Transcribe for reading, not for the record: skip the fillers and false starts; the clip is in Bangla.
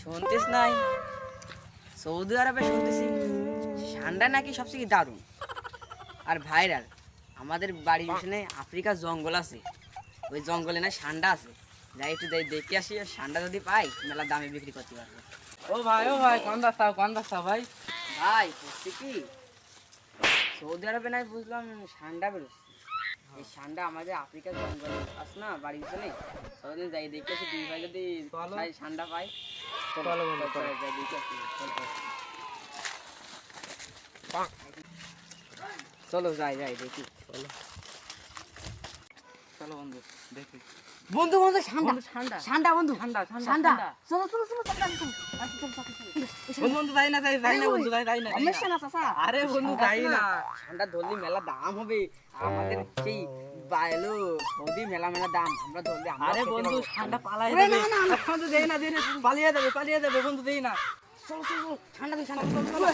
শুনতিস নাই, সৌদি আরবে শুনতেছি ঠান্ডা নাকি সবচেয়ে দারুণ আর ভাইরাল। আমাদের বাড়ির পিছনে আফ্রিকার জঙ্গল আছে, ওই জঙ্গলে না ঠান্ডা আছে। যাই একটু যাই দেখে আসি, ঠান্ডা যদি পাই মেলা দামে বিক্রি করতে পারবো। ও ভাই কোন রাস্তা ভাই? ভাই বুঝছি কি, সৌদি আরবে নাই বুঝলাম ঠান্ডা বেরোচ্ছে। এই ঠান্ডা আমাদের আফ্রিকার জঙ্গল আছে না বাড়ির পিছনে, সবাই যাই দেখে আসি। দুই ভাই যদি ঠান্ডা পাই চলো বন্ধু, চলো। যাই দেখে আসি। চলো যাই দেখি। চলো বন্ধু দেখি। বন্ধু ঠান্ডা বন্ধু, ঠান্ডা ঠান্ডা বন্ধু ঠান্ডা ঠান্ডা। চলো বন্ধু যাই না বন্ধু যাই না। সমস্যা না চাচা। আরে বন্ধু যাই না। ঠান্ডা ধরলে মেলা দাম হবে। আমাদের সেই বাইলো সৌদি মেলা দাম, আমরা ধরলে আরে বন্ধু ঠান্ডা পালাই আরে যাবে। না, না। বন্ধু দেই না পালিয়ে যাবে বন্ধু দেই না। চলো ঠান্ডা চলো।